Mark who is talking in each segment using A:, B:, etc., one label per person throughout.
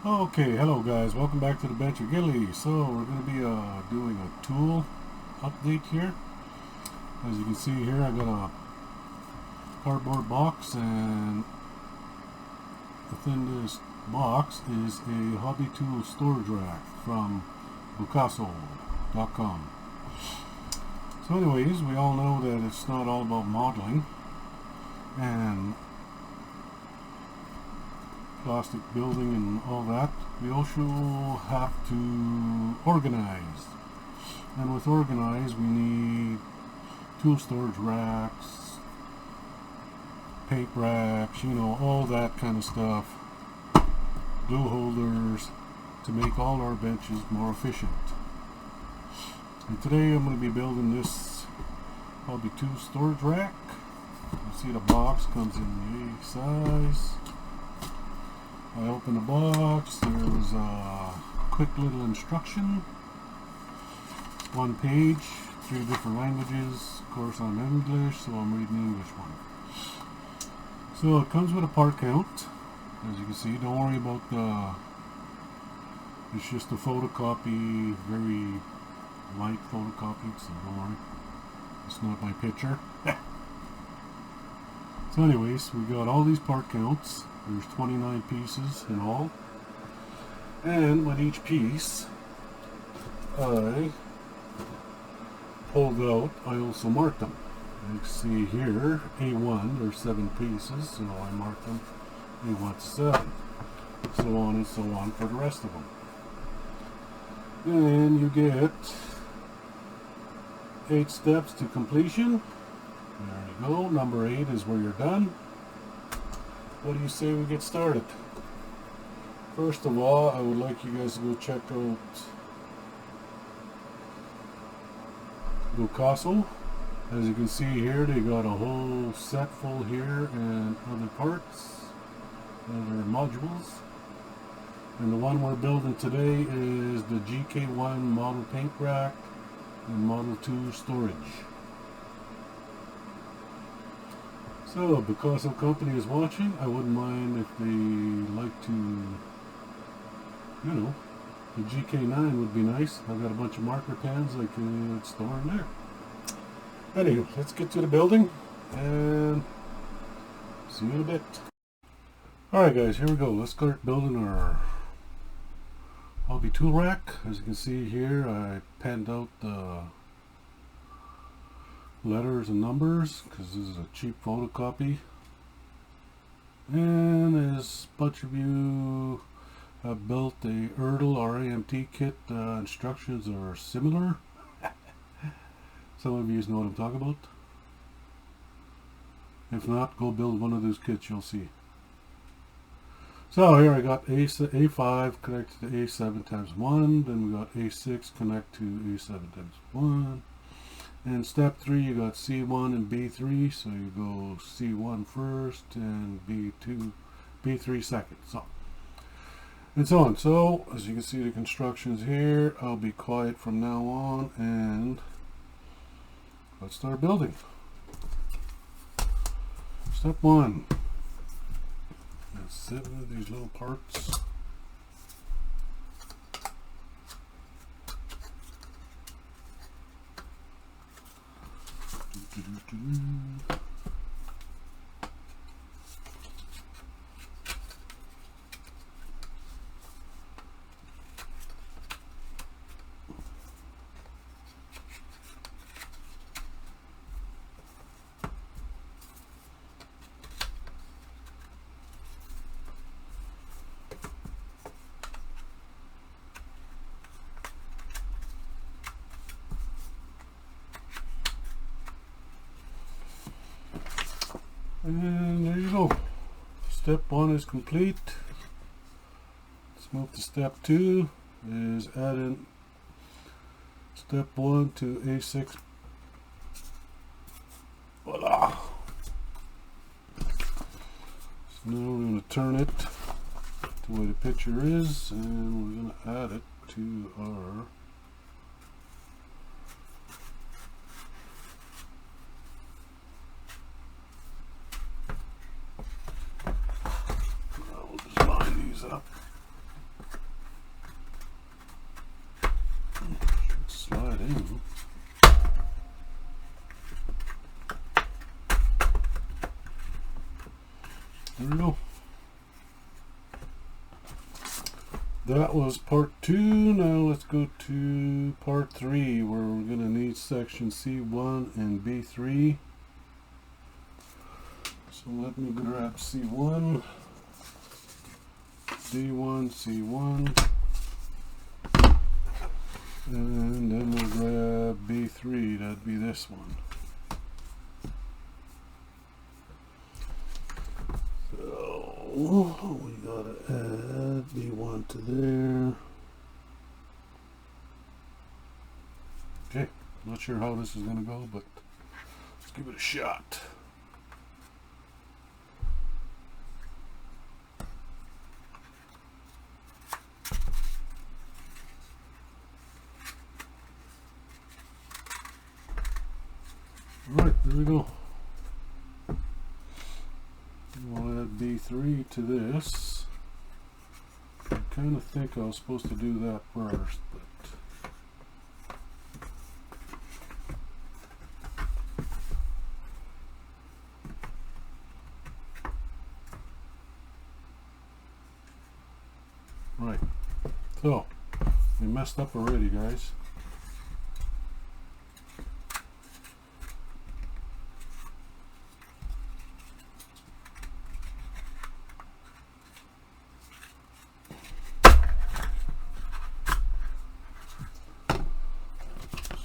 A: Okay, hello guys, welcome back to the Bencher Gilly. So we're going to be doing a tool update here. As you can see here, I got a cardboard box, and within this box is a hobby tool storage rack from bucasso.com. So anyways, we all know that it's not all about modeling and plastic building and all that. We also have to organize, and with organize we need tool storage racks, paint racks, all that kind of stuff, glue holders, to make all our benches more efficient. And today I'm going to be building this hobby tool storage rack. You see the box comes in the size. I open the box, there's a quick little instruction, one page, 3 different languages. Of course I'm English, so I'm reading the English one. So it comes with a part count, as you can see. Don't worry about it's just a photocopy, very light photocopy, so don't worry, it's not my picture. So anyways, we got all these part counts. There's 29 pieces in all, and with each piece I pulled out, I also marked them. You can see here A1, there's 7 pieces, so I marked them A1 to 7, so on and so on for the rest of them. And you get 8 steps to completion. There you go. Number 8 is where you're done. What do you say we get started? First of all, I would like you guys to go check out bucasso. As you can see here, they got a whole set full here and other parts, other modules. And the one we're building today is the GK1 model paint rack and model 2 storage. So, because some company is watching, I wouldn't mind if they like to, the GK9 would be nice. I've got a bunch of marker pens I could store in there. Anyway, let's get to the building and see you in a bit. Alright guys, here we go. Let's start building our hobby tool rack. As you can see here, I penned out the letters and numbers because this is a cheap photocopy, and as a bunch of you have built a Erdl or AMT kit, instructions are similar. Some of you know what I'm talking about. If not, go build one of those kits, you'll see. So here I got A5 connected to A7 times 1, then we got A6 connect to A7 times 1. And step 3, you got C1 and B3, so you go C1 first and B3 second. So, and so on. So, as you can see the constructions here, I'll be quiet from now on, and let's start building. Step 1. There's 7 of these little parts. And there you go. Step 1 is complete. Let's move to step 2. Is add in step 1 to A6. Voila! So now we're going to turn it to where the picture is, and we're going to add it to our up. there we go. That was part 2. Now let's go to part 3, where we're going to need section C1 and B3. So let me grab C1, D1, C1, and then we'll grab B3, that'd be this one. So we gotta add B1 to there. Okay, not sure how this is gonna go, but let's give it a shot. Alright, there we go. We'll add B3 to this. I kind of think I was supposed to do that first, but right. So we messed up already, guys.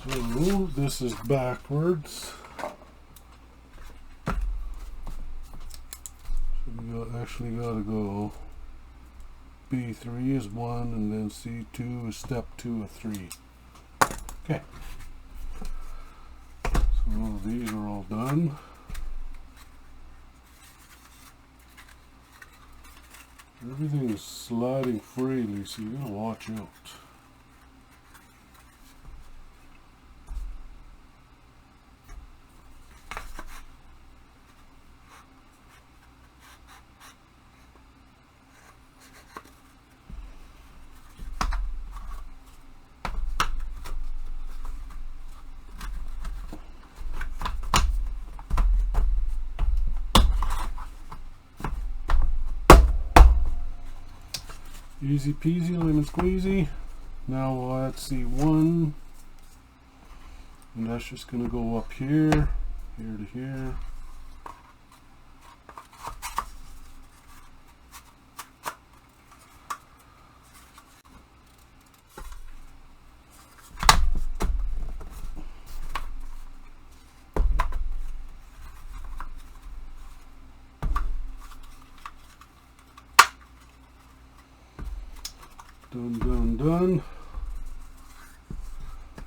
A: So this is backwards. So we actually got to go. B3 is 1, and then C2 is step 2 of 3. Okay. So these are all done. Everything is sliding freely, so you gotta watch out. Easy peasy, lemon squeezy. Now we'll add C1, and that's just going to go up here, here to here. Done, done, done.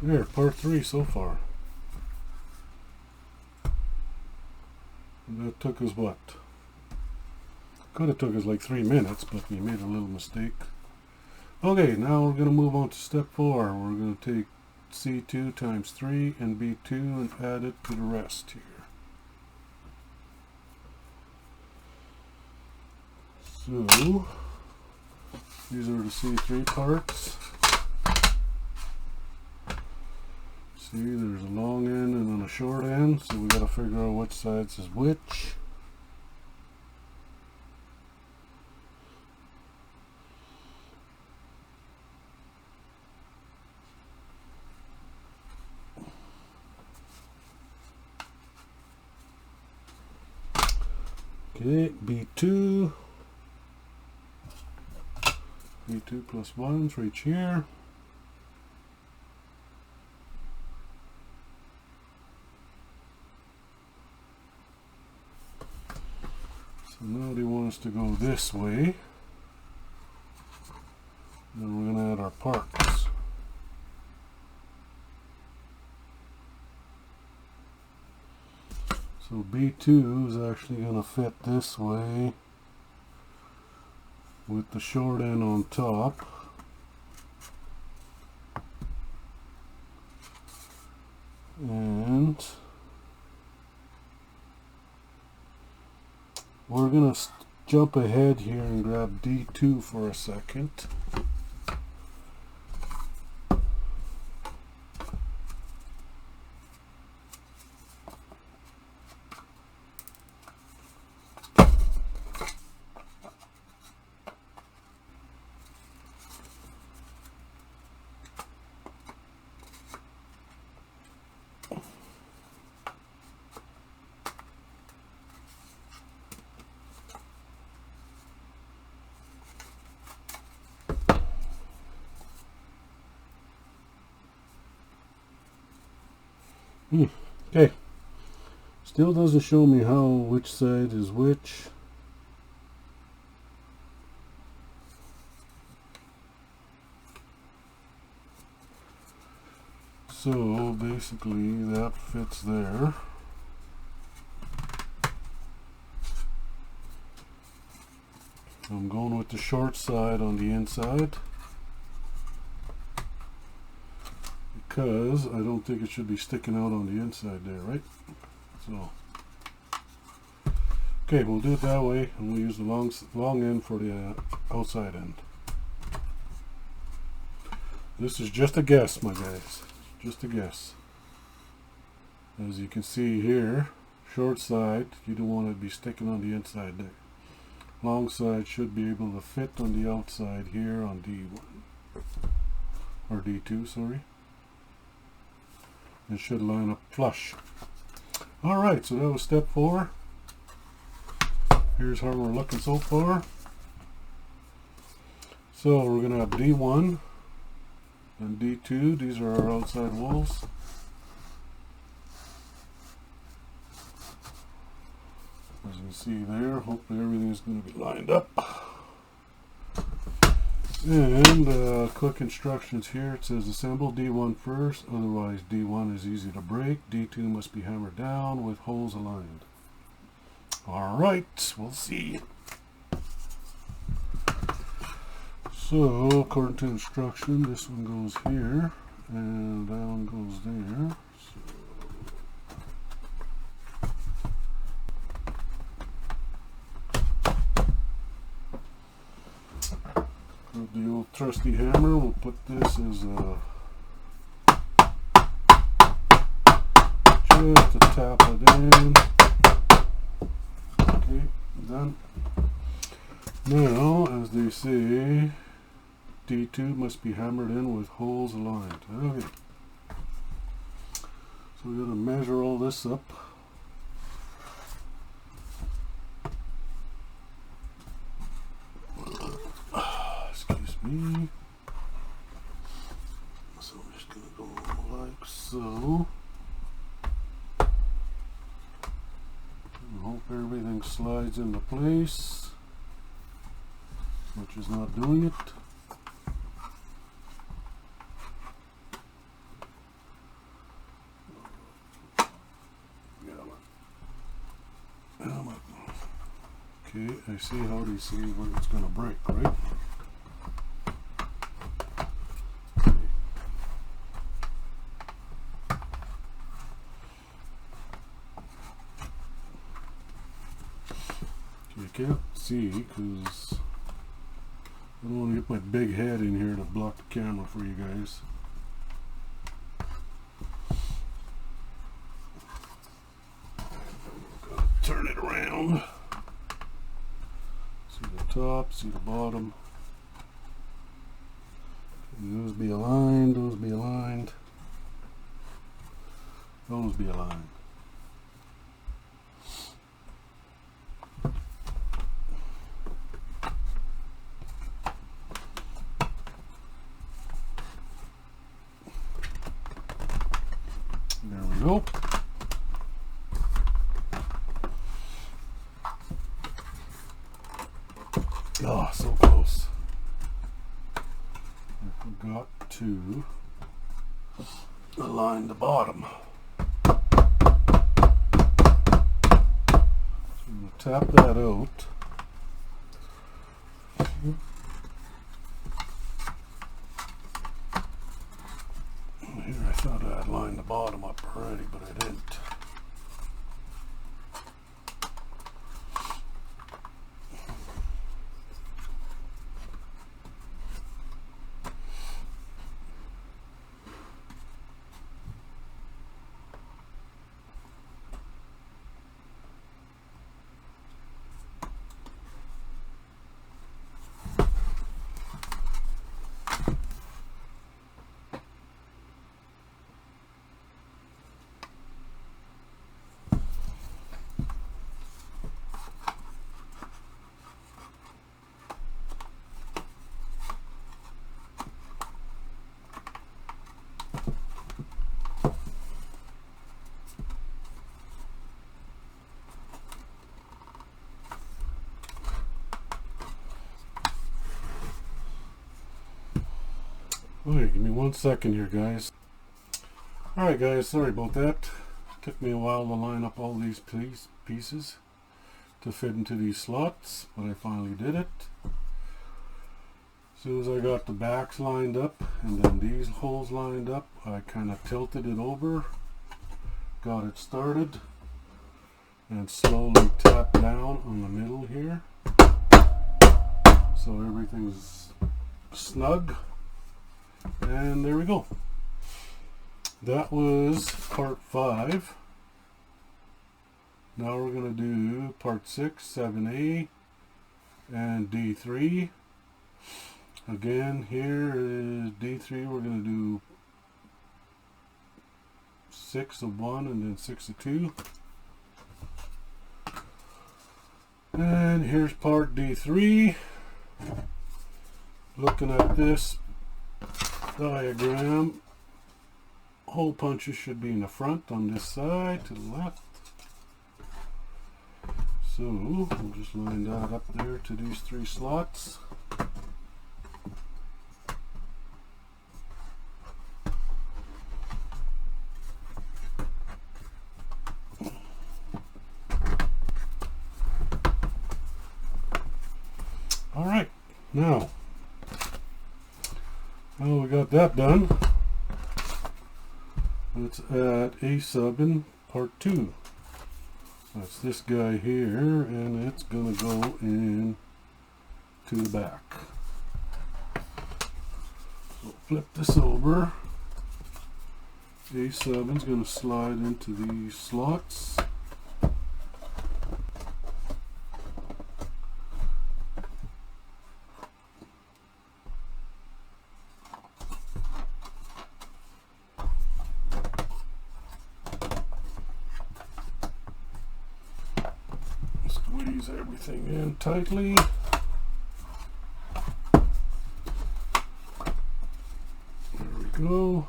A: There, part 3 so far. And that took us what? Could have took us like 3 minutes, but we made a little mistake. Okay, now we're going to move on to step 4. We're going to take C2 times 3 and B2 and add it to the rest here. So these are the C3 parts. See, there's a long end and then a short end, so we got to figure out which sides is which. Okay, B2 plus 1 for each here. So now they want us to go this way. Then we're going to add our parts. So B2 is actually going to fit this way with the short end on top. And we're going to jump ahead here and grab D2 for a second. Okay, still doesn't show me which side is which. So basically that fits there. I'm going with the short side on the inside because I don't think it should be sticking out on the inside there, right? So, okay, we'll do it that way, and we'll use the long end for the outside end. This is just a guess, my guys, just a guess. As you can see here, short side, you don't want to be sticking on the inside there. Long side should be able to fit on the outside here on D1 or D2, sorry. It should line up flush. Alright, so that was step 4. Here's how we're looking so far. So we're going to have D1 and D2. These are our outside walls. As you can see there, hopefully everything is going to be lined up. And quick instructions here. It says assemble D1 first, otherwise D1 is easy to break. D2 must be hammered down with holes aligned. Alright, we'll see. So, according to instruction, this one goes here, and that one goes there. With the old trusty hammer, we'll put this as a just to tap it in. Okay, done. Now, as they say, D2 must be hammered in with holes aligned. Okay. So we're going to measure all this up. Excuse me. So I'm just going to go like so. And hope everything slides into place, which is not doing it. Okay, I see how they say when it's going to break, right? You can't see because I don't want to get my big head in here to block the camera for you guys. Gotta turn it around. See the top, see the bottom. Those be aligned, those be aligned, those be aligned. There we go. Oh, so close. I forgot to align the bottom. So I'm going to tap that out. Here I thought I had lined the bottom up already, but I didn't. Okay, give me 1 second here, guys. Alright guys, sorry about that. Took me a while to line up all these pieces to fit into these slots, but I finally did it. As soon as I got the backs lined up and then these holes lined up, I kind of tilted it over, got it started, and slowly tapped down on the middle here so everything's snug. And there we go. That was part 5. Now we're going to do part 6, 7A, and D3. Again, here is D3. We're going to do 6 of 1 and then 6 of 2. And here's part D3. Looking at this diagram, hole punches should be in the front on this side to the left. So we'll just line that up there to these 3 slots. All right, now we got that done. Let's add a sub in part 2. That's this guy here, and it's going to go in to the back. So flip this over. A7 is going to slide into these slots. Squeeze everything in tightly. There we go.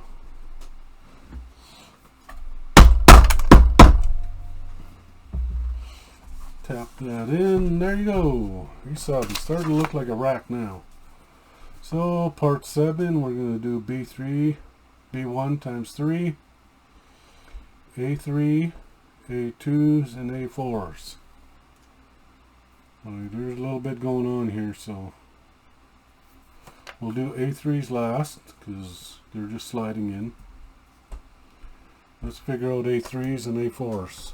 A: Tap that in. There you go. You saw it. It's starting to look like a rack now. So part 7, we're going to do B3, B1 times 3, A3, A2s, and A4s. There's a little bit going on here, so we'll do A3s last because they're just sliding in. Let's figure out A3s and A4s.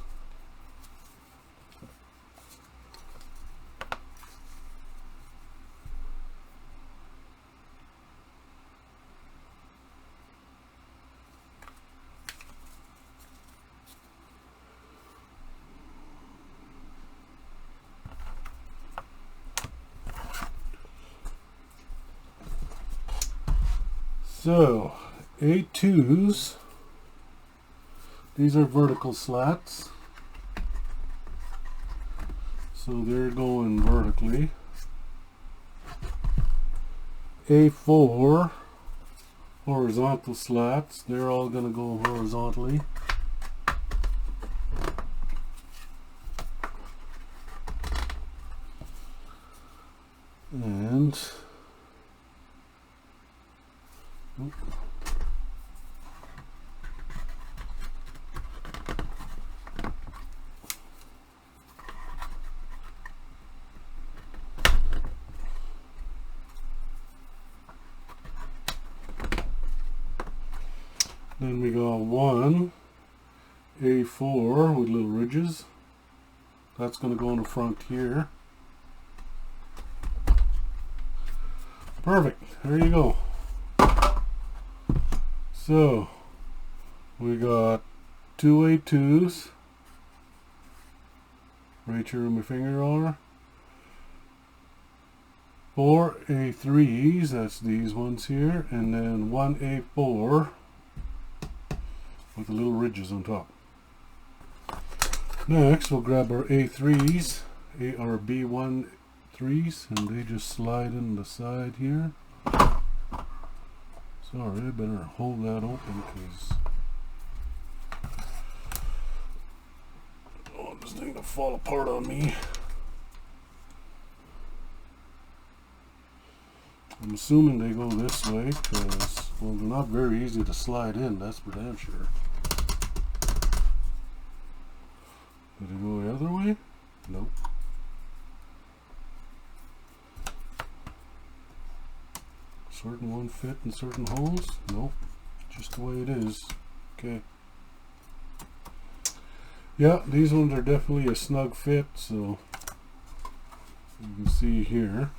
A: So, A2s, these are vertical slats, so they're going vertically. A4, horizontal slats, they're all going to go horizontally. And then we got one A4 with little ridges. That's going to go in the front here. Perfect. There you go. So we got 2 A2s right here where my finger are. 4 A3s, that's these ones here, and then 1 A4 with the little ridges on top. Next we'll grab our A3s, our B1 3s, and they just slide in the side here. Sorry, I better hold that open because I don't want this thing to fall apart on me. I'm assuming they go this way because Well, they're not very easy to slide in, that's for damn sure. Did it go the other way? Nope. Certain one fit in certain holes? Nope. Just the way it is. Okay. Yeah, these ones are definitely a snug fit, so you can see here.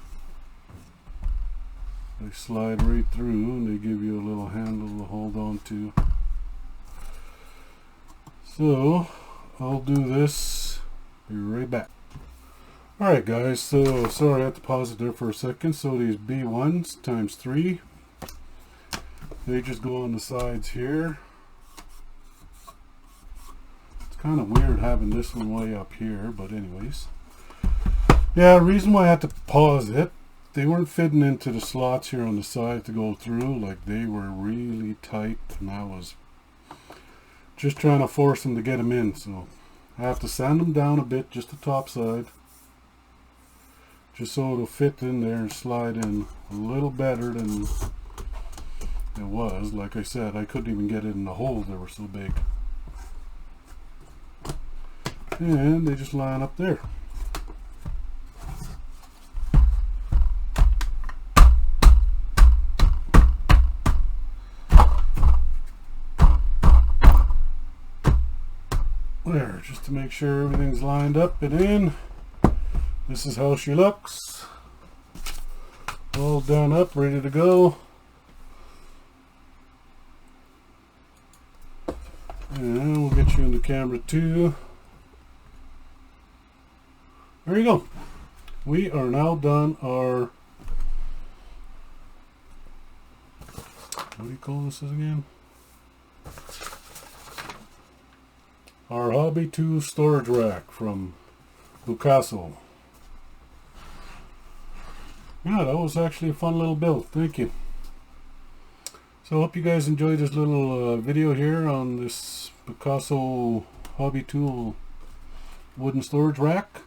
A: They slide right through and they give you a little handle to hold on to. So I'll do this, be right back. Alright guys, so sorry I had to pause it there for a second. So these B1s times 3, they just go on the sides here. It's kind of weird having this one way up here, but anyways. Yeah, the reason why I had to pause it, they weren't fitting into the slots here on the side to go through. Like, they were really tight, and I was just trying to force them to get them in. So I have to sand them down a bit, just the top side, just so it'll fit in there and slide in a little better than it was. Like I said, I couldn't even get it in the holes, they were so big. And they just line up there. There, just to make sure everything's lined up and in. This is how she looks. All done up, ready to go. And we'll get you in the camera too. There you go. We are now done our, what do you call this again? Our Hobby 2 storage rack from Bucasso. Yeah, that was actually a fun little build. Thank you. So I hope you guys enjoyed this little video here on this Bucasso Hobby Tool wooden storage rack.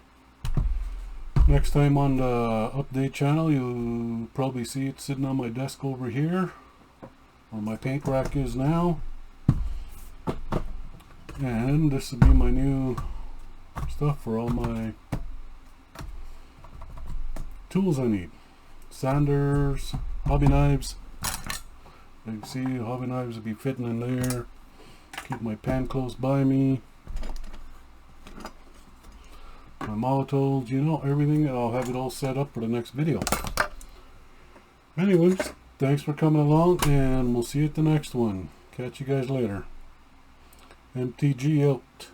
A: Next time on the update channel, you'll probably see it sitting on my desk over here, where my paint rack is now. And this will be my new stuff for all my tools I need. Sanders, hobby knives. You can see hobby knives will be fitting in there. Keep my pen close by me. My molotovs, you know, everything. I'll have it all set up for the next video. Anyways, thanks for coming along, and we'll see you at the next one. Catch you guys later. MTG out.